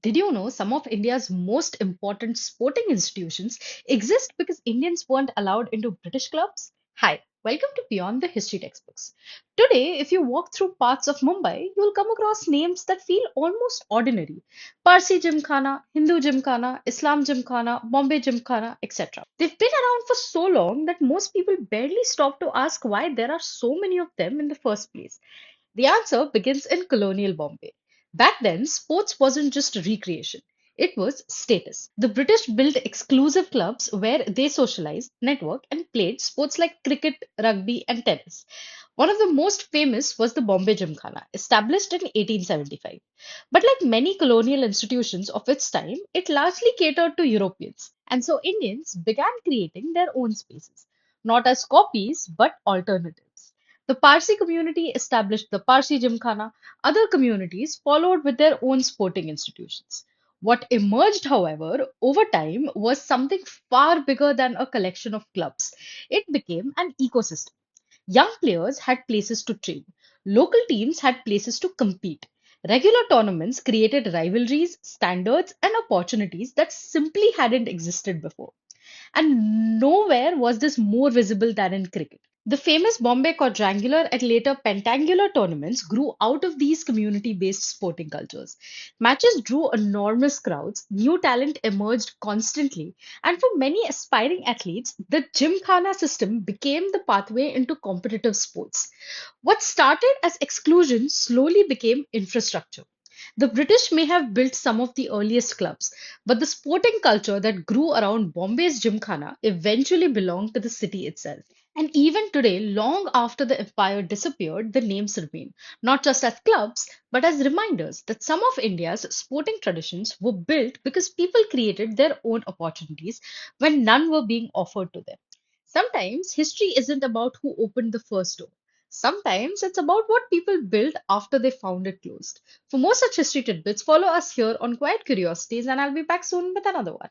Did you know some of India's most important sporting institutions exist because Indians weren't allowed into British clubs? Hi, welcome to Beyond the History Textbooks. Today, if you walk through parts of Mumbai, you'll come across names that feel almost ordinary. Parsi Gymkhana, Hindu Gymkhana, Islam Gymkhana, Bombay Gymkhana, etc. They've been around for so long that most people barely stop to ask why there are so many of them in the first place. The answer begins in colonial Bombay. Back then, sports wasn't just recreation, it was status. The British built exclusive clubs where they socialized, networked, and played sports like cricket, rugby, and tennis. One of the most famous was the Bombay Gymkhana, established in 1875. But like many colonial institutions of its time, it largely catered to Europeans. And so Indians began creating their own spaces, not as copies, but alternatives. The Parsi community established the Parsi Gymkhana. Other communities followed with their own sporting institutions. What emerged, however, over time was something far bigger than a collection of clubs. It became an ecosystem. Young players had places to train, local teams had places to compete. Regular tournaments created rivalries, standards, and opportunities that simply hadn't existed before. And nowhere was this more visible than in cricket. The famous Bombay Quadrangular and later Pentangular tournaments grew out of these community based sporting cultures. Matches drew enormous crowds, new talent emerged constantly, and for many aspiring athletes, the Gymkhana system became the pathway into competitive sports. What started as exclusion slowly became infrastructure. The British may have built some of the earliest clubs, but the sporting culture that grew around Bombay's Gymkhana eventually belonged to the city itself. And even today, long after the empire disappeared, the names remain, not just as clubs, but as reminders that some of India's sporting traditions were built because people created their own opportunities when none were being offered to them. Sometimes history isn't about who opened the first door. Sometimes it's about what people built after they found it closed. For more such history tidbits, follow us here on Quiet Curiosities, and I'll be back soon with another one.